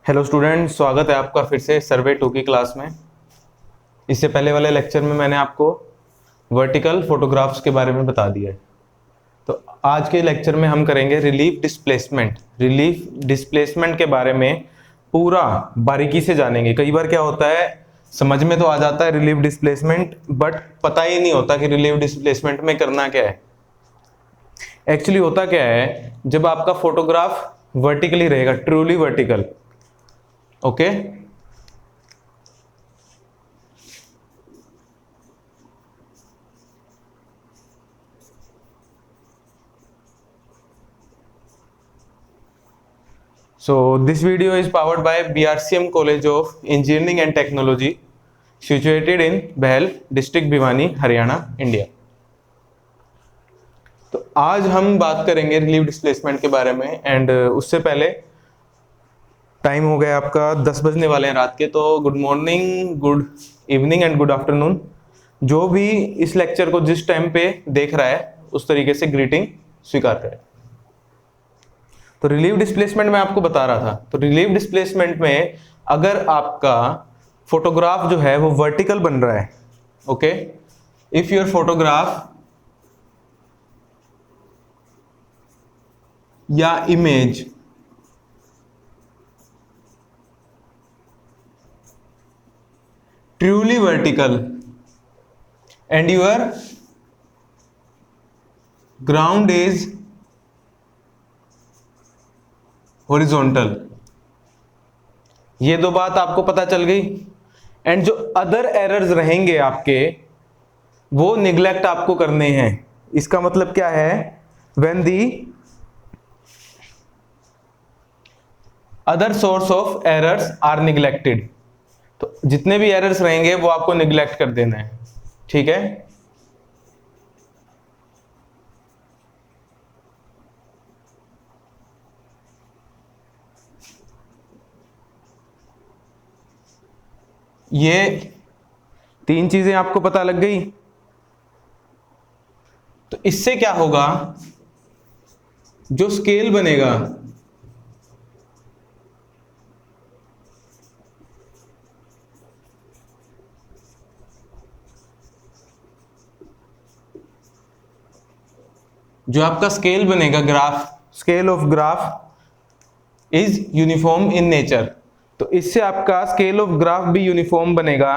Hello student, स्वागत है आपका फिर से सर्वे 2 की क्लास में। इससे पहले वाले लेक्चर में मैंने आपको वर्टिकल फोटोग्राफ्स के बारे में बता दिया है। तो आज के लेक्चर में हम करेंगे रिलीफ डिस्प्लेसमेंट। रिलीफ डिस्प्लेसमेंट के बारे में पूरा बारीकी से जानेंगे। कई बार क्या होता है, समझ में तो आ जाता है रिलीफ डिस्प्लेसमेंट, बट पता ही नहीं होता कि रिलीफ डिस्प्लेसमेंट में करना क्या है। एक्चुअली होता क्या है, जब आपका फोटोग्राफ वर्टिकली रहेगा, truly vertical, okay, So this video is powered by BRCM College of Engineering and Technology, situated in Behel, district Bhiwani, Haryana, India. तो आज हम बात करेंगे रिलीफ डिस्प्लेसमेंट के बारे में। एंड उससे पहले टाइम हो गया आपका 10 बजने वाले हैं रात के। तो good morning, good evening and good afternoon. जो भी इस लेक्चर को जिस टाइम पे देख रहा है उस तरीके से ग्रीटिंग स्वीकार करें। तो रिलीफ डिस्प्लेसमेंट में आपको बता रहा था। तो रिलीफ डिस्प्लेसमेंट में अगर आपका फोटोग्राफ जो है वो वर्टिकल बन रहा है, ओके, इफ योर फोटोग्राफ या image truly vertical and your ground is horizontal, ये दो बात आपको पता चल गई। एंड जो अदर एरर्स रहेंगे आपके, वो निग्लेक्ट आपको करने हैं। इसका मतलब क्या है, when the other source of errors are neglected, तो जितने भी एरर्स रहेंगे वो आपको निग्लेक्ट कर देना है, ठीक है। ये 3 चीजें आपको पता लग गई। तो इससे क्या होगा, जो स्केल बनेगा graph, scale of graph is uniform in nature. तो इससे आपका स्केल ऑफ ग्राफ भी यूनिफॉर्म बनेगा।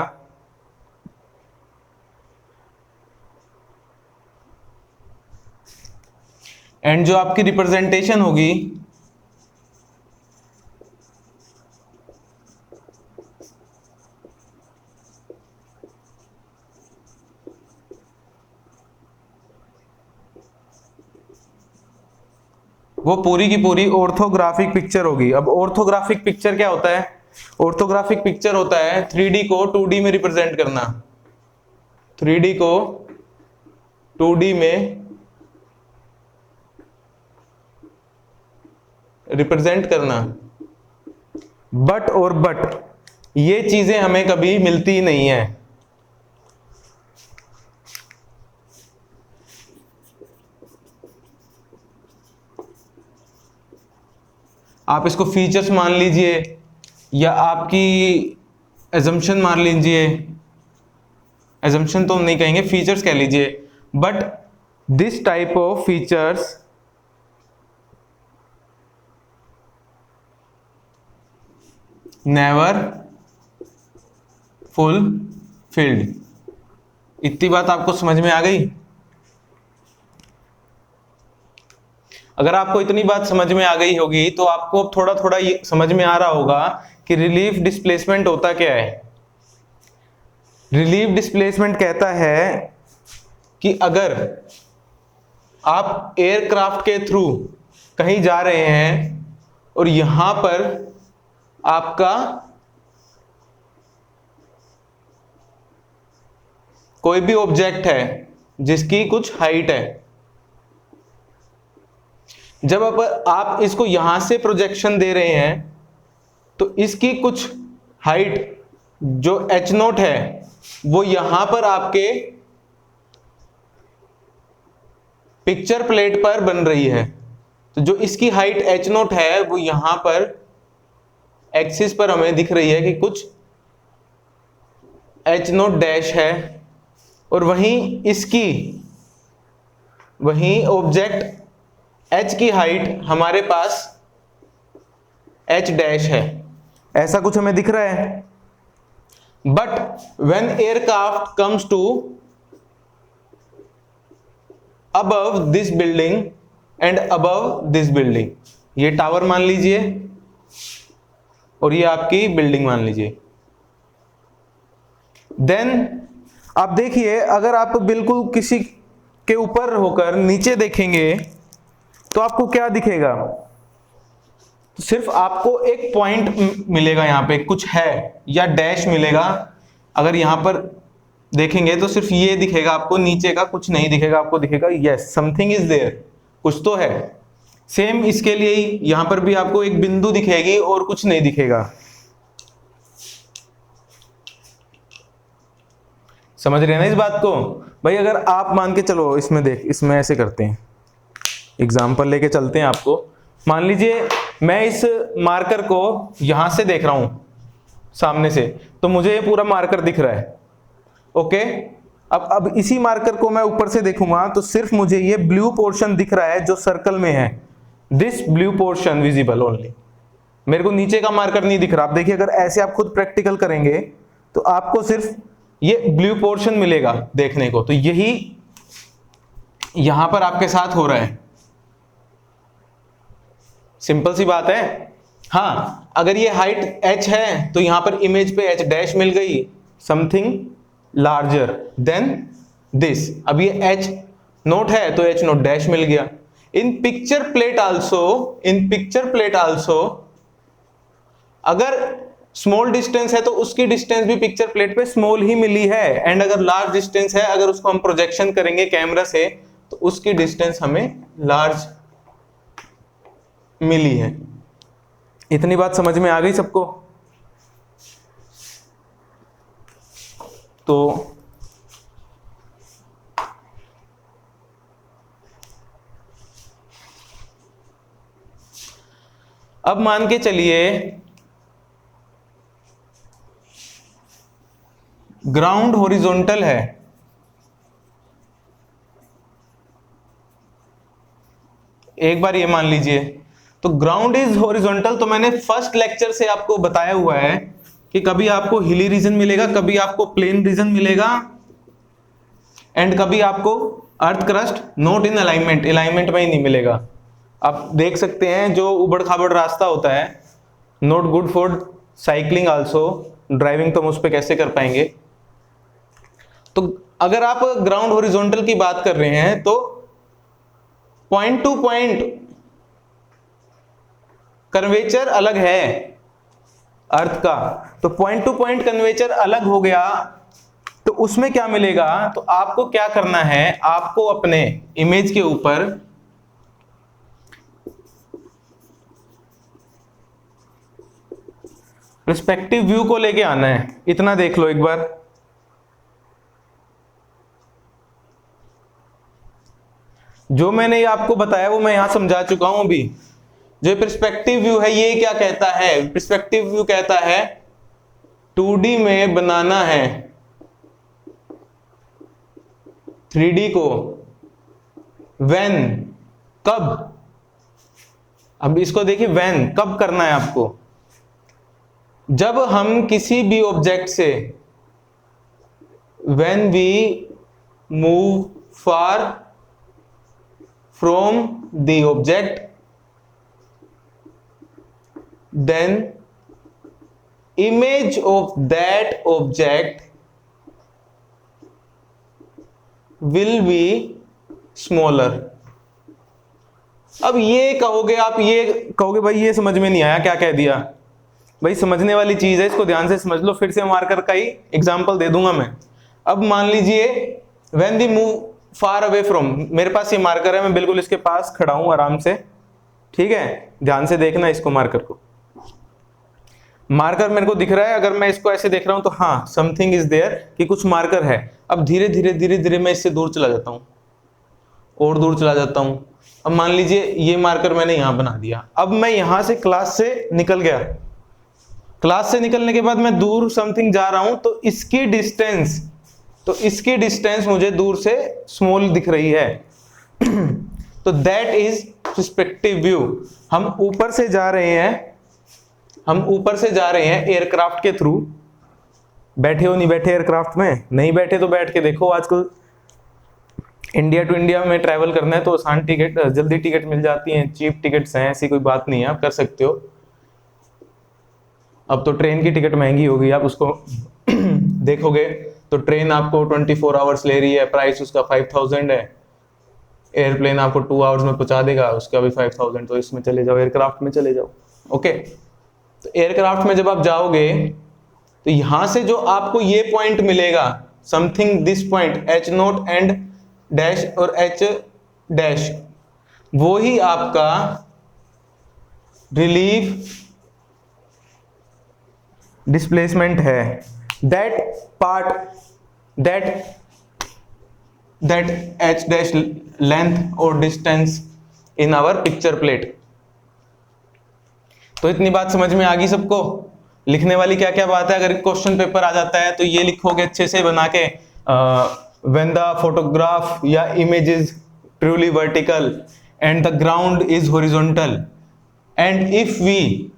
एंड जो आपकी रिप्रेजेंटेशन होगी वो पूरी की पूरी ऑर्थोग्राफिक पिक्चर होगी। अब ऑर्थोग्राफिक पिक्चर क्या होता है? ऑर्थोग्राफिक पिक्चर होता है 3D को 2D में रिप्रेजेंट करना। 3D को 2D में रिप्रेजेंट करना। बट ये चीजें हमें कभी मिलती नहीं है। आप इसको फीचर्स मान लीजिए या आपकी एजम्पशन मान लीजिए, एजम्पशन तो नहीं कहेंगे, फीचर्स कह लीजिए। But this type of features never fulfilled. इतनी बात आपको समझ में आ गई? अगर आपको इतनी बात समझ में आ गई होगी तो आपको अब थोड़ा थोड़ा ये समझ में आ रहा होगा कि रिलीफ डिस्प्लेसमेंट होता क्या है। रिलीफ डिस्प्लेसमेंट कहता है कि अगर आप एयरक्राफ्ट के थ्रू कहीं जा रहे हैं और यहां पर आपका कोई भी ऑब्जेक्ट है जिसकी कुछ हाइट है, जब आप इसको यहां से प्रोजेक्शन दे रहे हैं तो इसकी कुछ हाइट जो h0 है वो यहां पर आपके पिक्चर प्लेट पर बन रही है। तो जो इसकी हाइट h0 है वो यहां पर एक्सिस पर हमें दिख रही है कि कुछ एच नोट डैश है, और वहीं ऑब्जेक्ट एच की हाइट हमारे पास एच डैश है, ऐसा कुछ हमें दिख रहा है। But when aircraft comes to above this building and above this building, ये टावर मान लीजिए और ये आपकी बिल्डिंग मान लीजिए, देन आप देखिए अगर आप बिल्कुल किसी के ऊपर होकर नीचे देखेंगे तो आपको क्या दिखेगा? तो सिर्फ आपको एक पॉइंट मिलेगा, यहां पे कुछ है या डैश मिलेगा। अगर यहां पर देखेंगे तो सिर्फ ये दिखेगा आपको, नीचे का कुछ नहीं दिखेगा। आपको दिखेगा यस समथिंग इज देयर, कुछ तो है। सेम इसके लिए ही यहां पर भी आपको एक बिंदु दिखेगी और कुछ नहीं दिखेगा। समझ रहे हैं ना इस बात को? भाई अगर आप मान के चलो, इसमें ऐसे करते हैं, एग्जाम्पल लेके चलते हैं आपको। मान लीजिए मैं इस मार्कर को यहां से देख रहा हूं सामने से, तो मुझे ये पूरा मार्कर दिख रहा है। ओके, अब इसी मार्कर को मैं ऊपर से देखूंगा तो सिर्फ मुझे ये ब्लू पोर्शन दिख रहा है जो सर्कल में है, this blue portion visible only. मेरे को नीचे का मार्कर नहीं दिख रहा। आप देखिए अगर ऐसे आप खुद प्रैक्टिकल करेंगे तो आपको सिर्फ ये ब्लू पोर्शन मिलेगा देखने को। तो यही यहां पर आपके साथ हो रहा है। सिंपल सी बात है। हाँ, अगर ये हाइट h है तो यहां पर इमेज पे h डैश मिल गई, समथिंग लार्जर देन दिस। अब ये h नोट है तो h नोट डैश मिल गया। इन पिक्चर प्लेट आल्सो अगर स्मॉल डिस्टेंस है तो उसकी डिस्टेंस भी पिक्चर प्लेट पे स्मॉल ही मिली है, एंड अगर लार्ज डिस्टेंस है, अगर उसको हम प्रोजेक्शन करेंगे कैमरा से तो उसकी डिस्टेंस हमें लार्ज मिली है। इतनी बात समझ में आ गई सबको? तो अब मान के चलिए ग्राउंड हॉरिजॉन्टल है, एक बार ये मान लीजिए। तो ग्राउंड इज हॉरिजॉन्टल, तो मैंने फर्स्ट लेक्चर से आपको बताया हुआ है कि कभी आपको हिली रीजन मिलेगा, कभी आपको प्लेन रीजन मिलेगा, एंड कभी आपको earth crust not in alignment में ही नहीं मिलेगा। आप देख सकते हैं जो उबड़ खाबड़ रास्ता होता है, not good for cycling also, driving तो हम उस पर कैसे कर पाएंगे। तो अगर आप ग्राउंड हॉरिजॉन्टल की बात कर रहे हैं तो पॉइंट टू पॉइंट कर्वेचर अलग है अर्थ का। तो पॉइंट टू पॉइंट कर्वेचर अलग हो गया तो उसमें क्या मिलेगा? तो आपको क्या करना है, आपको अपने इमेज के ऊपर पर्सपेक्टिव व्यू को लेके आना है। इतना देख लो एक बार। जो मैंने ये आपको बताया वो मैं यहां समझा चुका हूं अभी। जो पर्सपेक्टिव व्यू है ये क्या कहता है? पर्सपेक्टिव व्यू कहता है 2D में बनाना है 3D को, व्हेन, कब। अब इसको देखिए, व्हेन कब करना है आपको? जब हम किसी भी ऑब्जेक्ट से, when we move far from the object, then image of that object will be smaller। अब ये कहोगे आप, ये कहोगे भाई ये समझ में नहीं आया, क्या कह दिया? भाई समझने वाली चीज है, इसको ध्यान से समझ लो। फिर से मार्कर का ही एग्जांपल दे दूंगा मैं। अब मान लीजिए when we move far away from, मेरे पास ये मार्कर है, मैं बिल्कुल इसके पास खड़ा हूं आराम से, ठीक है? ध्यान से देखना इसको, मार्कर को। मार्कर मेरे को दिख रहा है, अगर मैं इसको ऐसे देख रहा हूं तो हाँ समथिंग इज देयर, कि कुछ मार्कर है। अब धीरे धीरे मैं इससे दूर चला जाता हूं और दूर चला जाता हूं। अब मान लीजिए ये मार्कर मैंने यहां बना दिया। अब मैं यहां से क्लास से निकल गया, क्लास से निकलने के बाद मैं दूर समथिंग जा रहा हूं तो इसकी डिस्टेंस मुझे दूर से स्मॉल दिख रही है। तो दैट इज पर्सपेक्टिव व्यू। हम ऊपर से जा रहे हैं एयरक्राफ्ट के थ्रू। बैठे हो नहीं बैठे एयरक्राफ्ट में? नहीं बैठे तो बैठ के देखो। आजकल इंडिया टू इंडिया में ट्रैवल करना है तो आसान टिकट, जल्दी टिकट मिल जाती हैं, चीप टिकट्स हैं, ऐसी कोई बात नहीं है, आप कर सकते हो। अब तो ट्रेन की टिकट महंगी होगी, आप उसको देखोगे तो ट्रेन आपको 24 आवर्स ले रही है, प्राइस उसका 5000 है। एयरप्लेन आपको 2 आवर्स में पहुंचा देगा, उसका भी 5000। तो इसमें चले जाओ, एयरक्राफ्ट में चले जाओ। ओके, तो एयरक्राफ्ट में जब आप जाओगे तो यहां से जो आपको ये पॉइंट मिलेगा, something this point H0 and dash और H डैश, वो ही आपका रिलीफ डिस्प्लेसमेंट है। दैट H डैश लेंथ और distance in our picture plate. तो इतनी बात समझ में आ गई सबको? लिखने वाली क्या क्या बात है? अगर क्वेश्चन पेपर आ जाता है तो ये लिखोगे अच्छे से बना के, व्हेन द फोटोग्राफ या image is truly vertical and the ground is horizontal and if we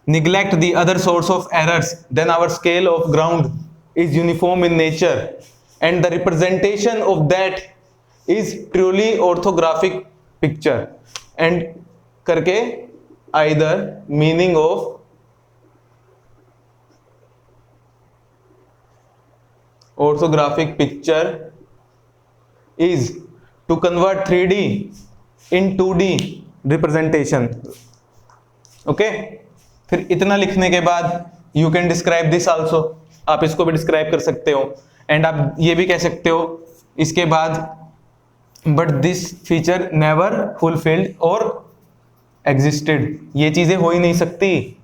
neglect the other source of errors, then our scale of ground is uniform in nature and the representation of that is truly orthographic picture and करके either meaning of orthographic picture is to convert 3D in 2D representation। Okay, फिर इतना लिखने के बाद you can describe this also, आप इसको भी describe कर सकते हो। एंड आप ये भी कह सकते हो इसके बाद, but this feature never fulfilled और एग्जिस्टेड। ये चीजें हो ही नहीं सकती,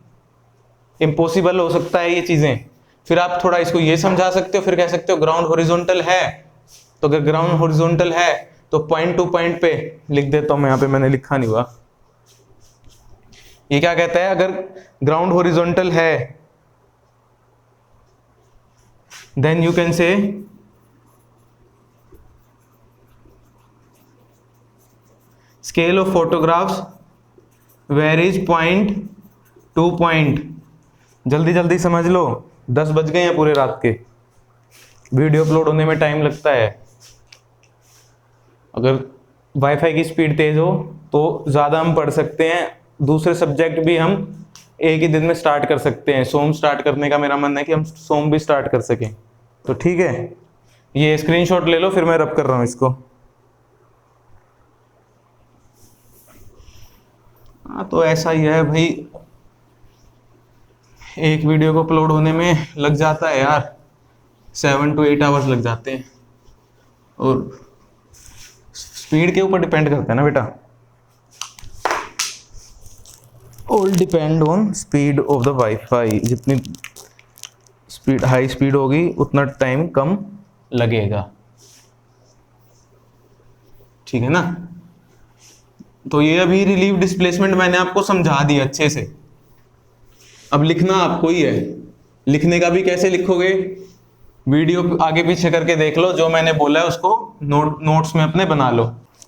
इम्पॉसिबल हो सकता है ये चीजें। फिर आप थोड़ा इसको ये समझा सकते हो, फिर कह सकते हो ग्राउंड हॉरिजॉन्टल है, तो अगर ग्राउंड हॉरिजॉन्टल है तो पॉइंट टू पॉइंट पे लिख देता हूं मैं, यहाँ पे मैंने लिखा नहीं हुआ। ये क्या कहता है? अगर ग्राउंड हॉरिजॉन्टल है then you can say scale of photographs varies point to point. जल्दी जल्दी समझ लो, 10 बज गए हैं पूरे रात के, वीडियो अपलोड होने में टाइम लगता है। अगर वाईफाई की स्पीड तेज हो तो ज़्यादा हम पढ़ सकते हैं, दूसरे सब्जेक्ट भी हम एक ही दिन में स्टार्ट कर सकते हैं। सोम स्टार्ट करने का मेरा मन है कि हम सोम भी स्टार्ट कर सकें, तो ठीक है। ये स्क्रीनशॉट ले लो, फिर मैं रब कर रहा हूं इसको। हाँ, तो ऐसा ही है भाई, एक वीडियो को अपलोड होने में लग जाता है यार 7 to 8 आवर्स लग जाते हैं, और स्पीड के ऊपर डिपेंड करता है ना बेटा, all depend on speed of the wifi. जितनी स्पीड हाई स्पीड होगी उतना टाइम कम लगेगा, ठीक है ना। तो ये अभी रिलीव डिस्प्लेसमेंट मैंने आपको समझा दिया अच्छे से। अब लिखना आपको ही है, लिखने का भी कैसे लिखोगे वीडियो आगे पीछे करके देख लो, जो मैंने बोला है उसको नोट्स में अपने बना लो।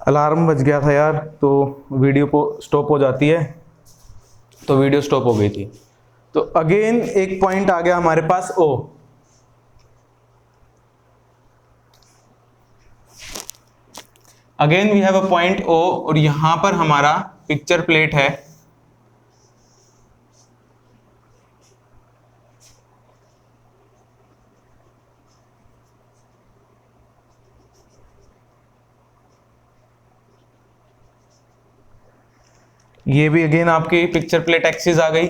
अलार्म बज गया था यार, तो वीडियो को स्टॉप हो जाती है, तो वीडियो स्टॉप हो गई थी। तो अगेन एक पॉइंट आ गया हमारे पास O। Again we have a point O, और यहां पर हमारा पिक्चर प्लेट है। ये भी अगेन आपकी पिक्चर प्लेट एक्सिस आ गई।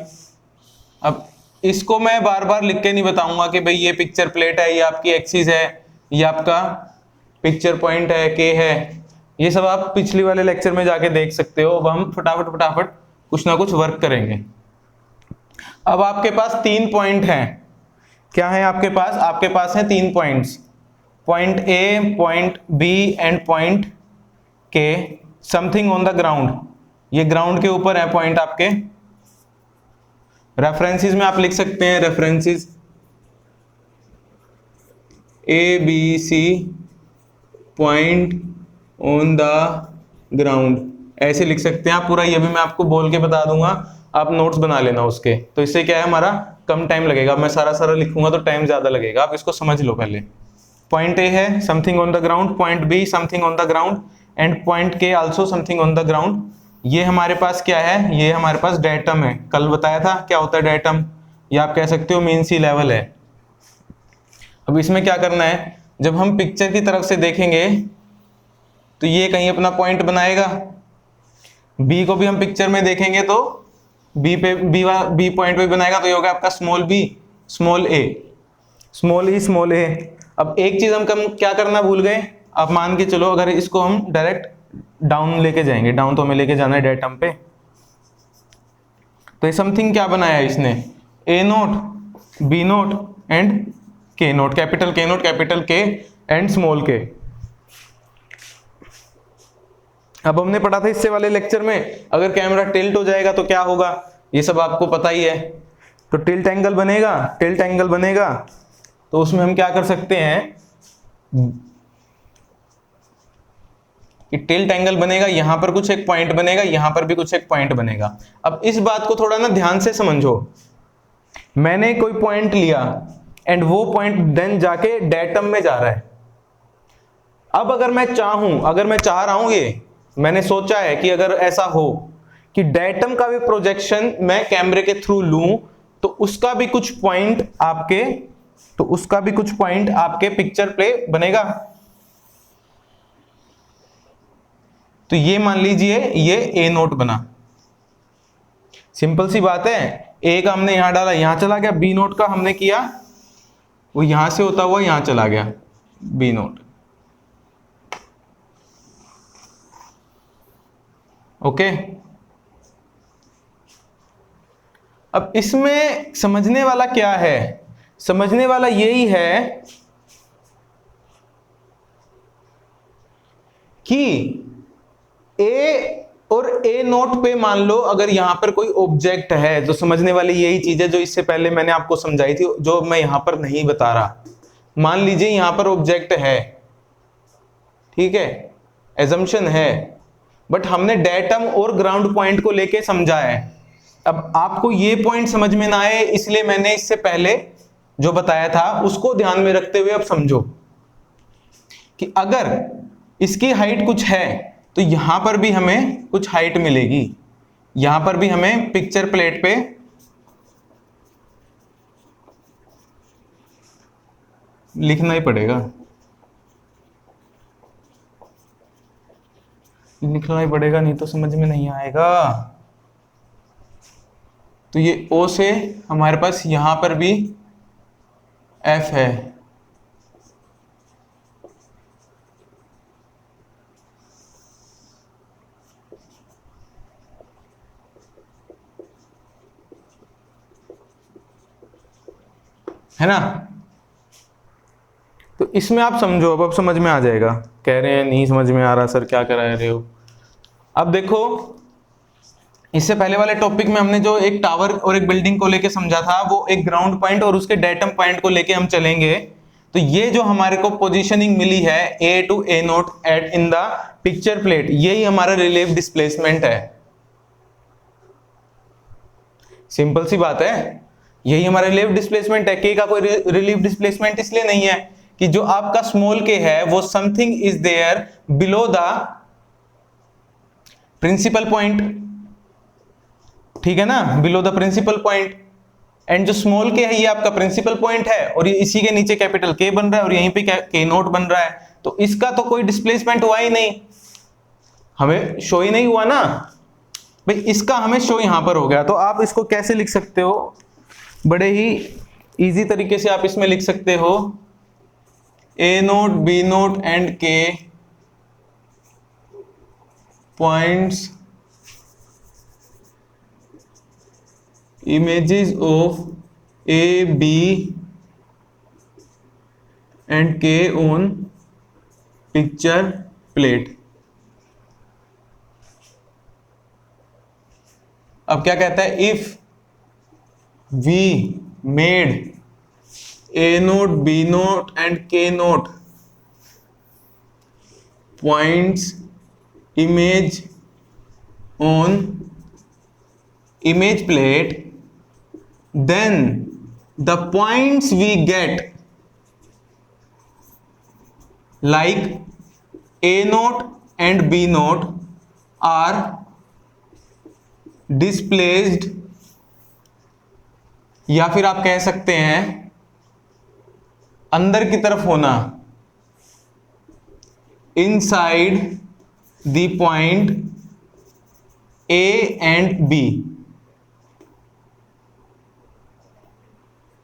अब इसको मैं बार बार लिख के नहीं बताऊंगा कि भाई ये पिक्चर प्लेट है, ये आपकी एक्सिस है, ये आपका पिक्चर पॉइंट है, के है। ये सब आप पिछली वाले लेक्चर में जाके देख सकते हो। अब हम फटाफट कुछ ना कुछ वर्क करेंगे। अब आपके पास 3 पॉइंट हैं। क्या है आपके पास? आपके पास है 3 points, point A, point B and point K, something on the ground. ये ग्राउंड के ऊपर है पॉइंट आपके। रेफरेंसेस में आप लिख सकते हैं references ABC point on the ground, ऐसे लिख सकते हैं आप पूरा। ये भी मैं आपको बोल के बता दूंगा, आप नोट्स बना लेना उसके। तो इससे क्या है, हमारा कम टाइम लगेगा। मैं सारा सारा लिखूंगा तो टाइम ज्यादा लगेगा, आप इसको समझ लो पहले। पॉइंट ए है something on the ground, point B something on the ground and point K also something on the ground. ये हमारे पास क्या है, ये हमारे पास डेटम है। कल बताया था क्या होता है डेटम, ये आप कह सकते हो मीन सी लेवल है। अब इसमें क्या करना है, जब हम पिक्चर की तरफ से देखेंगे तो ये कहीं अपना पॉइंट बनाएगा, बी को भी हम पिक्चर में देखेंगे तो बी पे बी पॉइंट पे बनाएगा, तो ये होगा आपका स्मॉल बी स्मॉल ए स्मॉल ई स्मॉल ए। अब एक चीज हम क्या करना भूल गए, आप मान के चलो अगर इसको हम डायरेक्ट डाउन लेके जाएंगे, डाउन तो हमें लेके जाना है डेटम पे, तो ये समथिंग क्या बनाया है इसने, ए नोट बी नोट एंड के नोट, कैपिटल के नोट कैपिटल के एंड स्मॉल के। अब हमने पढ़ा था इससे वाले लेक्चर में, अगर कैमरा टिल्ट हो जाएगा तो क्या होगा, ये सब आपको पता ही है। तो टिल्ट एंगल बनेगा, टिल्ट एंगल बनेगा तो उसमें हम क्या कर सकते हैं कि टिल्ट एंगल बनेगा, यहां पर कुछ एक पॉइंट बनेगा, यहां पर भी कुछ एक पॉइंट बनेगा। अब इस बात को थोड़ा ना ध्यान से समझो, मैंने कोई पॉइंट लिया एंड वो पॉइंट देन जाके डेटम में जा रहा है। अब अगर मैं चाह रहा हूं, ये मैंने सोचा है कि अगर ऐसा हो कि डेटम का भी प्रोजेक्शन मैं कैमरे के थ्रू लूं तो उसका भी कुछ पॉइंट आपके पिक्चर पे बनेगा। तो ये मान लीजिए ये ए नोट बना, सिंपल सी बात है। ए का हमने यहां डाला, यहां चला गया, बी नोट का हमने किया वो यहां से होता हुआ यहां चला गया बी नोट। ओके, अब इसमें समझने वाला क्या है, समझने वाला यही है कि ए और ए नोट पे मान लो अगर यहां पर कोई ऑब्जेक्ट है, तो समझने वाली यही चीज है जो इससे पहले मैंने आपको समझाई थी, जो मैं यहां पर नहीं बता रहा। मान लीजिए यहां पर ऑब्जेक्ट है, ठीक है, एजम्पशन है, बट हमने डेटम और ग्राउंड पॉइंट को लेके समझा है। अब आपको ये पॉइंट समझ में ना आए, इसलिए मैंने इससे पहले जो बताया था उसको ध्यान में रखते हुए अब समझो कि अगर इसकी हाइट कुछ है तो यहां पर भी हमें कुछ हाइट मिलेगी, यहां पर भी हमें पिक्चर प्लेट पे लिखना ही पड़ेगा, नहीं तो समझ में नहीं आएगा। तो ये O से हमारे पास यहां पर भी F है ना। तो इसमें आप समझो, अब समझ में आ जाएगा। कह रहे हैं नहीं समझ में आ रहा सर, क्या करा रहे हो। अब देखो इससे पहले वाले टॉपिक में हमने जो एक टावर और एक बिल्डिंग को लेके समझा था, वो एक ग्राउंड पॉइंट और उसके डेटम पॉइंट को लेके हम चलेंगे। तो ये जो हमारे को पोजीशनिंग मिली है A to A not at in the picture plate, यही हमारा रिलीफ डिस्प्लेसमेंट है। सिंपल सी बात है, यही हमारा रिलीफ डिस्प्लेसमेंट है। के का कोई रिलीफ डिस्प्लेसमेंट इसलिए नहीं है कि जो आपका स्मॉल के है वो something is there below the principal point, ठीक है ना, below the principal point. And जो स्मॉल के है ये आपका प्रिंसिपल पॉइंट है और ये इसी के नीचे कैपिटल के बन रहा है और यहीं पे के नोट बन रहा है। तो इसका तो कोई डिस्प्लेसमेंट हुआ ही नहीं, हमें शो ही नहीं हुआ ना भाई, इसका हमें शो यहां पर हो गया। तो आप इसको कैसे लिख सकते हो, बड़े ही इजी तरीके से आप इसमें लिख सकते हो ए नोट बी नोट एंड के points images of A, B and K on picture plate। अब क्या कहता है, if we made A note, B note and K note points image on image plate, then the points we get like A note and B note are displaced, या फिर आप कह सकते हैं अंदर की तरफ होना, inside the point A and B,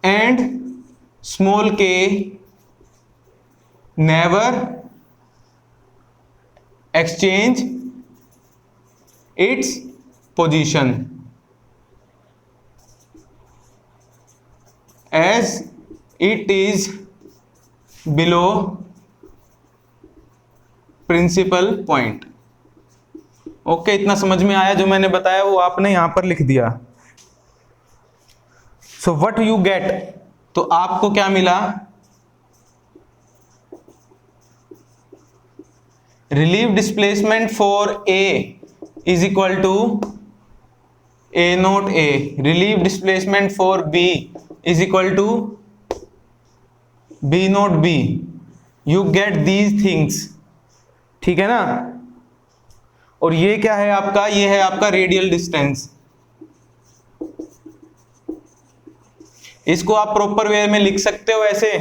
and small k never exchange its position as it is below principal point. Okay, इतना समझ में आया? जो मैंने बताया वो आपने यहां पर लिख दिया. सो व्हाट यू गेट, तो आपको क्या मिला? Relief displacement for A is equal to A not A, relief displacement for B is equal to B not B. You get these things, ठीक है ना? और ये क्या है आपका? ये है आपका रेडियल डिस्टेंस. इसको आप प्रॉपर वे में लिख सकते हो ऐसे,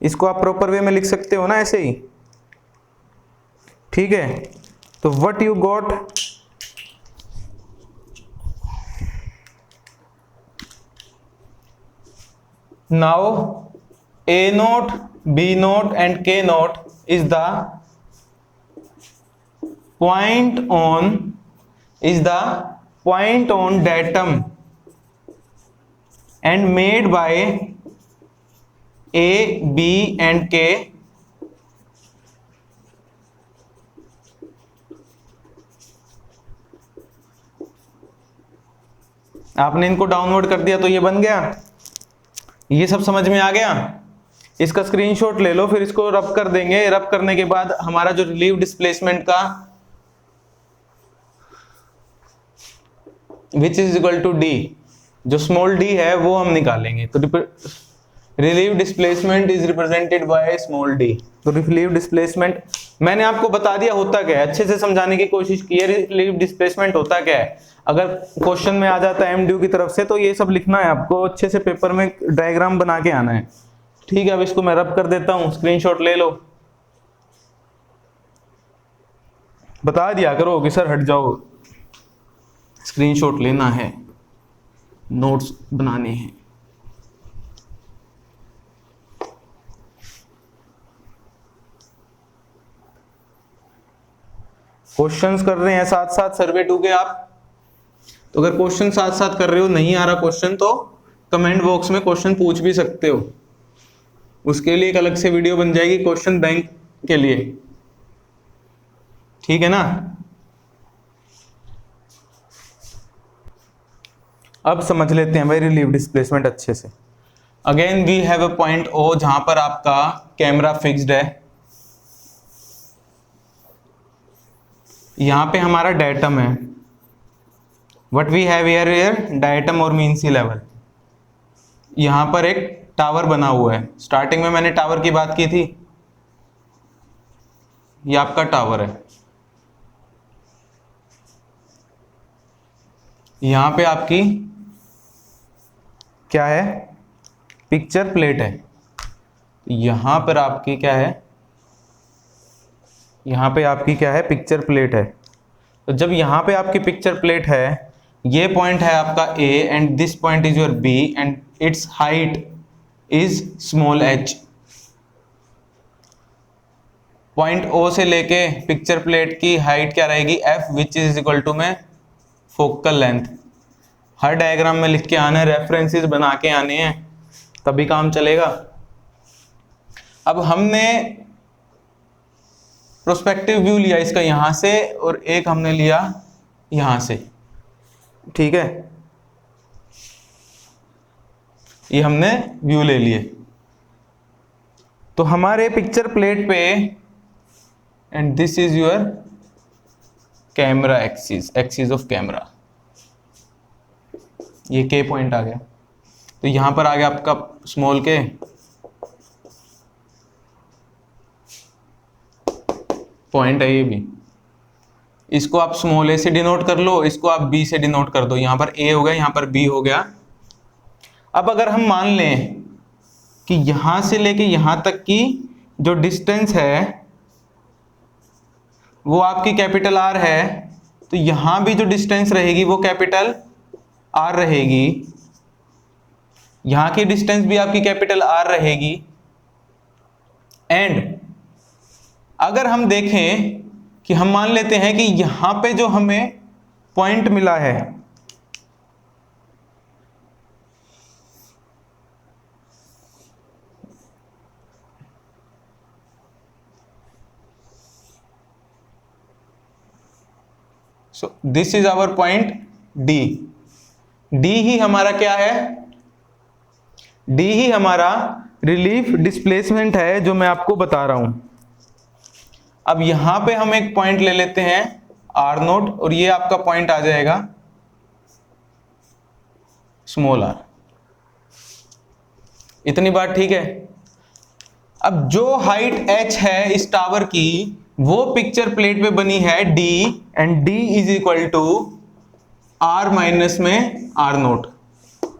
इसको आप प्रॉपर वे में लिख सकते हो ना ऐसे ही, ठीक है? तो what you got, now A note, B note and K note is the point on datum and made by A, B and K आपने इनको डाउनलोड कर दिया तो ये बन गया. ये सब समझ में आ गया? इसका स्क्रीनशॉट ले लो, फिर इसको रब कर देंगे. रब करने के बाद हमारा जो रिलीव डिस्प्लेसमेंट का which is equal to D, जो स्मॉल डी है वो हम निकालेंगे. तो relief displacement is represented by small D. तो रिलीव डिस्प्लेसमेंट मैंने आपको बता दिया होता क्या है, अच्छे से समझाने की कोशिश की है. रिलीव डिस्प्लेसमेंट होता क्या है? अगर क्वेश्चन में आ जाता है एमडीयू की तरफ से तो ये सब लिखना है आपको, अच्छे से पेपर में डायग्राम बना के आना है, ठीक है? अब इसको मैं रब कर देता हूं, स्क्रीनशॉट ले लो. बता दिया करो कि सर हट जाओ, स्क्रीनशॉट लेना है, नोट्स बनाने हैं. क्वेश्चंस कर रहे हैं साथ साथ सर्वे 2 के आप, तो अगर क्वेश्चन साथ साथ कर रहे हो, नहीं आ रहा क्वेश्चन, तो कमेंट बॉक्स में क्वेश्चन पूछ भी सकते हो. उसके लिए एक अलग से वीडियो बन जाएगी क्वेश्चन बैंक के लिए, ठीक है ना? अब समझ लेते हैं भाई रिलीव डिस्प्लेसमेंट अच्छे से. Again we have a point O जहां पर आपका कैमरा फिक्स्ड है. यहां पे हमारा डायटम है. What we have here datum और मीन सी लेवल. यहां पर एक टावर बना हुआ है. स्टार्टिंग में मैंने टावर की बात की थी. ये आपका टावर है. यहां पे आपकी क्या है? पिक्चर प्लेट है. यहां पर आपकी क्या है? यहां पे आपकी क्या है? पिक्चर प्लेट है. तो जब यहां पे आपकी पिक्चर प्लेट है, ये पॉइंट है आपका A and this point is your B and it's height is small h. Point O से लेके पिक्चर प्लेट की हाइट क्या रहेगी? F which is equal to में फोकल लेंथ. हर डायग्राम में लिख के आना है, रेफरेंसेस बना के आने हैं, तभी काम चलेगा. अब हमने प्रोस्पेक्टिव व्यू लिया इसका यहां से और एक हमने लिया यहां से, ठीक है, ये हमने व्यू ले लिए। तो हमारे पिक्चर प्लेट पे, and this is your camera axis of camera, ये के पॉइंट आ गया। तो यहां पर आ गया आपका स्मॉल के, पॉइंट है ये भी, इसको आप स्मॉल ए से डिनोट कर लो, इसको आप बी से डिनोट कर दो। यहां पर ए हो गया, यहां पर बी हो गया। अब अगर हम मान लें कि यहां से लेके यहां तक की जो डिस्टेंस है वो आपकी कैपिटल आर है, तो यहां भी जो डिस्टेंस रहेगी वो कैपिटल आर रहेगी, यहां की डिस्टेंस भी आपकी कैपिटल आर रहेगी। एंड अगर हम देखें कि हम मान लेते हैं कि यहां पे जो हमें पॉइंट मिला है, so this is our point D. D ही हमारा क्या है? डी ही हमारा रिलीफ डिस्प्लेसमेंट है जो मैं आपको बता रहा हूं। अब यहां पे हम एक पॉइंट ले लेते हैं आर नोट, और ये आपका पॉइंट आ जाएगा स्मॉल आर। इतनी बात ठीक है। अब जो हाइट h है इस टावर की वो पिक्चर प्लेट पे बनी है d, and d is equal to r minus में r नोट।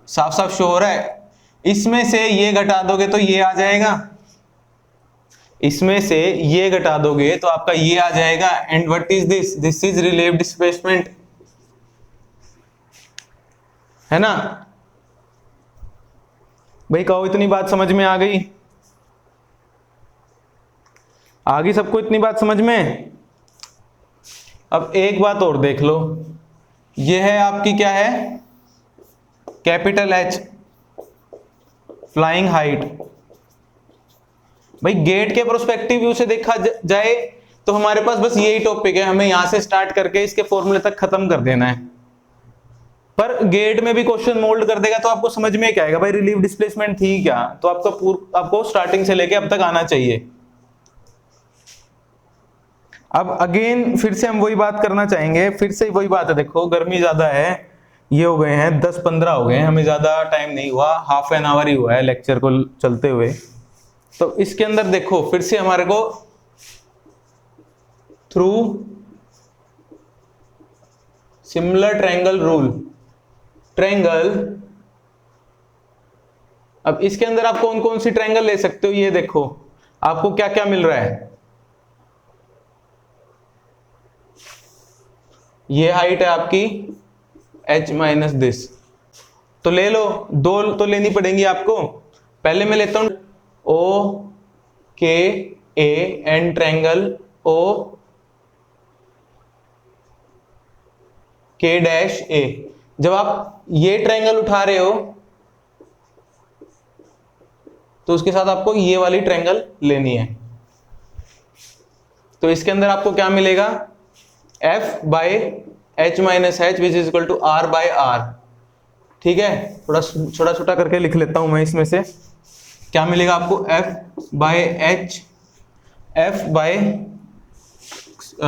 साफ साफ शो हो रहा है। इसमें से ये घटा दोगे तो ये आ जाएगा, इसमें से ये घटा दोगे तो आपका ये आ जाएगा। And what is this? This is relief displacement, है ना भाई? कहो इतनी बात समझ में आ गई? आ गई सबको इतनी बात समझ में? अब एक बात और देख लो, ये है आपकी क्या है? Capital H, flying height. भाई गेट के प्रोस्पेक्टिव व्यू से देखा जाए तो हमारे पास बस यही टॉपिक है, हमें यहां से स्टार्ट करके इसके फॉर्मूले तक खत्म कर देना है। पर गेट में भी क्वेश्चन मोल्ड कर देगा तो आपको समझ में क्या आएगा? भाई रिलीफ डिस्प्लेसमेंट थी क्या, तो आपको स्टार्टिंग से लेके अब तक आना चाहिए। अब अगेन फिर से हम वही बात करना चाहेंगे, फिर से वही बात है। देखो गर्मी ज्यादा है, ये हो गए हैं 10-15 हो गए हैं, हमें ज्यादा टाइम नहीं हुआ, हाफ एन आवर ही हुआ है लेक्चर को चलते हुए। तो इसके अंदर देखो फिर से हमारे को through similar triangle rule, triangle. अब इसके अंदर आप कौन कौन सी ट्रायंगल ले सकते हो ये देखो, आपको क्या क्या मिल रहा है। ये हाइट है आपकी h माइनस दिस, तो ले लो, दो तो लेनी पड़ेंगी आपको। पहले मैं लेता हूं ओ के ए एंड ट्रायंगल ओ के डैश ए। जब आप ये ट्रायंगल उठा रहे हो तो उसके साथ आपको ये वाली ट्रायंगल लेनी है। तो इसके अंदर आपको क्या मिलेगा? f by h minus h which is equal to r by r। ठीक है, थोड़ा छोटा छोटा करके लिख लेता हूं मैं। इसमें से क्या मिलेगा आपको? f by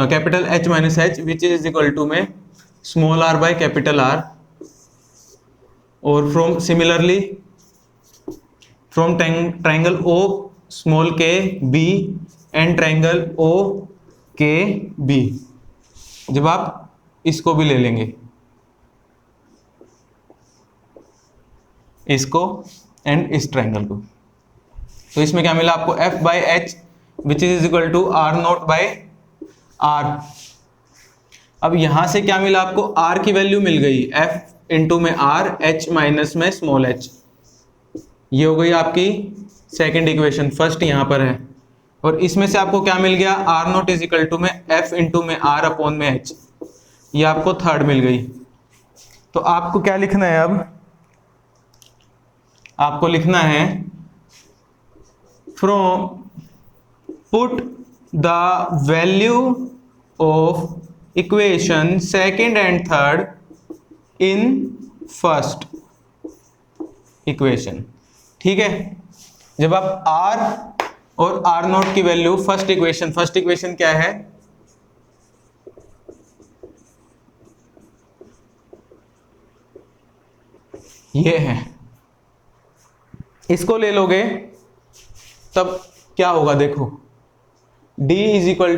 capital h minus h which is equal to में small r by capital R। और from similarly from triangle o small k b and triangle o k b। जब आप इसको भी ले लेंगे, इसको एंड इस ट्रायंगल को, तो इसमें क्या मिला आपको? f by h which is equal to r not by r। अब यहां से क्या मिला आपको? r की वैल्यू मिल गई, f इंटू में r, h माइनस में स्मॉल h। ये हो गई आपकी सेकेंड इक्वेशन, फर्स्ट यहां पर है। और इसमें से आपको क्या मिल गया? r not is equal to में f इंटू में r अपॉन में h। ये आपको थर्ड मिल गई। तो आपको क्या लिखना है अब? आपको लिखना है from put the value of equation second and third in first equation। ठीक है, जब आप r और r नॉट की वैल्यू फर्स्ट इक्वेशन क्या है, ये है, इसको ले लोगे तब क्या होगा देखो, d is equal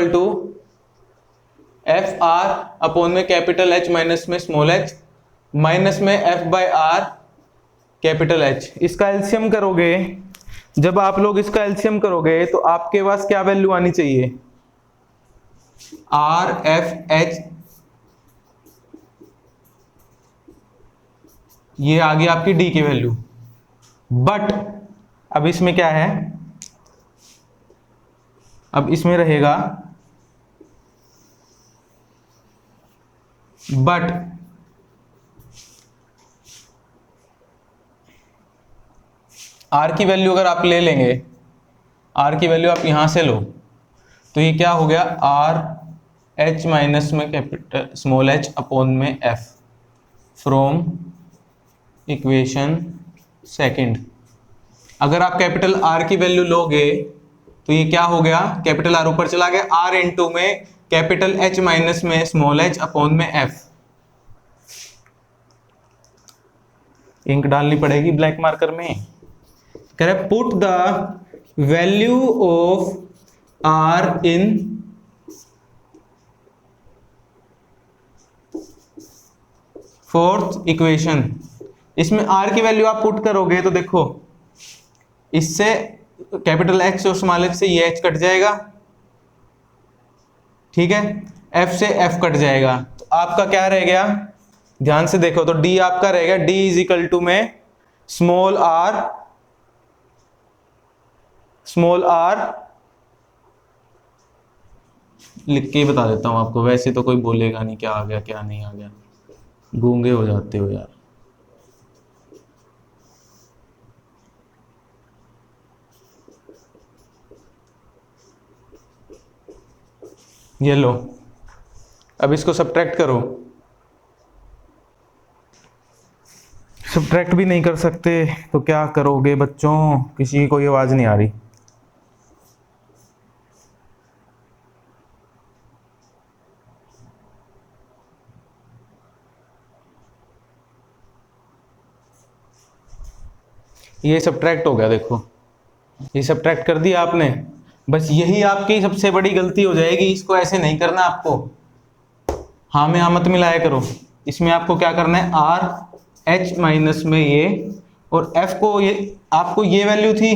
to F R upon में कैपिटल H माइनस में स्मॉल h माइनस में f by R capital H। इसका एलसीएम करोगे, जब आप लोग इसका एलसीएम करोगे तो आपके पास क्या वैल्यू आनी चाहिए, आर एफ एच, ये आ गई आपकी d की वैल्यू। बट अब इसमें क्या है, अब इसमें रहेगा बट r की वैल्यू अगर आप ले लेंगे, r की वैल्यू आप यहां से लो तो ये क्या हो गया, r h माइनस में कैपिटल स्मॉल h अपॉन में f फ्रॉम इक्वेशन सेकंड। अगर आप कैपिटल R की वैल्यू लोगे तो ये क्या हो गया, कैपिटल R ऊपर चला गया, R इंटू में कैपिटल H माइनस में स्मॉल h अपॉन में f। इंक डालनी पड़ेगी ब्लैक मार्कर में। कह रहे put the value of R in fourth equation. इसमें R की वैल्यू आप पुट करोगे तो देखो, इससे कैपिटल H और स्मॉल h से ये H कट जाएगा, ठीक है, F से F कट जाएगा, तो आपका क्या रह गया, ध्यान से देखो तो D आपका रहेगा, D इज इक्वल टू में स्मॉल r लिख के ही बता देता हूं आपको, वैसे तो कोई बोलेगा नहीं क्या आ गया क्या नहीं आ गया, गूंगे हो जाते हो यार। ये लो, अब इसको सब्ट्रैक्ट करो, सब्ट्रैक्ट भी नहीं कर सकते तो क्या करोगे बच्चों, किसी की कोई आवाज नहीं आ रही। ये सब्ट्रैक्ट हो गया, देखो ये सब्ट्रैक्ट कर दिया आपने, बस यही आपकी सबसे बड़ी गलती हो जाएगी, इसको ऐसे नहीं करना आपको, हाँ में हाँ मत मिलाया करो। इसमें आपको क्या करना है, आर एच माइनस में ये और एफ को, ये आपको ये वैल्यू थी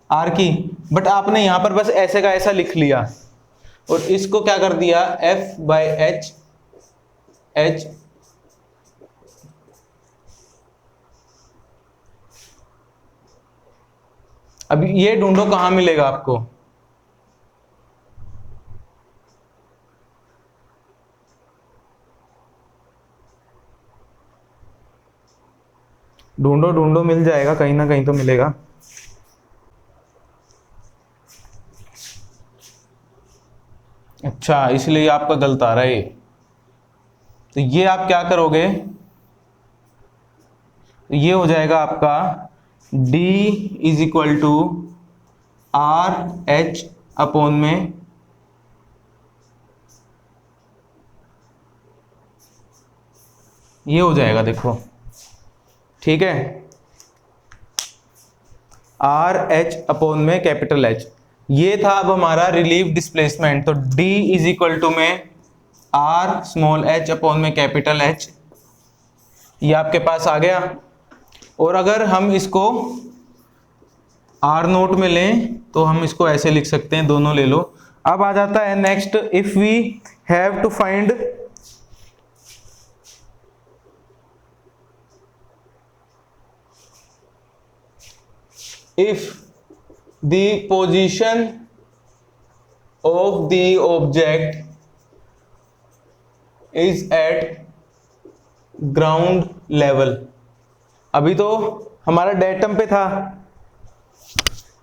आर की, बट आपने यहां पर बस ऐसे का ऐसा लिख लिया और इसको क्या कर दिया, एफ बाय एच, एच अब ये ढूंढो कहां मिलेगा आपको, ढूंढो ढूंढो मिल जाएगा, कहीं ना कहीं तो मिलेगा। अच्छा, इसलिए आपका गलत आ रहा है, तो ये आप क्या करोगे, ये हो जाएगा आपका D is equal to R H upon में ये हो जाएगा, देखो ठीक है, आर एच अपॉन में कैपिटल H। ये था अब हमारा रिलीव डिस्प्लेसमेंट, तो D इज इक्वल टू में आर स्मॉल h अपॉन में कैपिटल H, ये आपके पास आ गया। और अगर हम इसको R नोट में लें तो हम इसको ऐसे लिख सकते हैं, दोनों ले लो। अब आ जाता है next, if we have to find if the position of the object is at ground level। अभी तो हमारा डेटम पे था।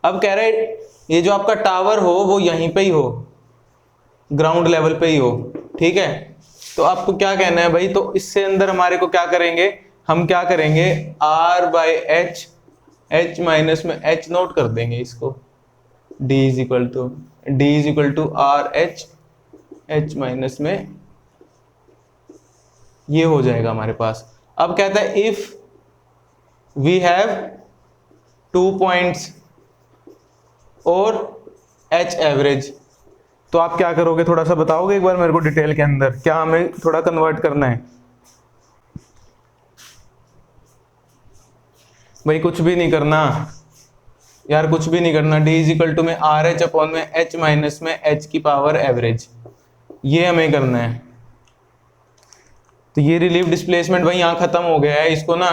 अब कह रहे ये जो आपका टावर हो वो यहीं पे ही हो, ग्राउंड लेवल पे ही हो, ठीक है। तो आपको क्या कहना है भाई, तो इससे अंदर हमारे को क्या करेंगे, हम क्या करेंगे, R by H, H minus में एच नोट कर देंगे इसको, D is equal to R H, H minus में ये हो जाएगा हमारे पास। अब कहता है इफ वी हैव 2 पॉइंट्स और एच एवरेज, तो आप क्या करोगे, थोड़ा सा बताओगे एक बार मेरे को डिटेल के अंदर, क्या हमें थोड़ा कन्वर्ट करना है। भाई कुछ भी नहीं करना यार, कुछ भी नहीं करना। D इज इक्वल टू में आर एच अपॉन में एच माइनस में एच की पावर एवरेज, ये हमें करना है। तो ये रिलीव डिस्प्लेसमेंट भाई यहाँ खत्म हो गया है, इसको ना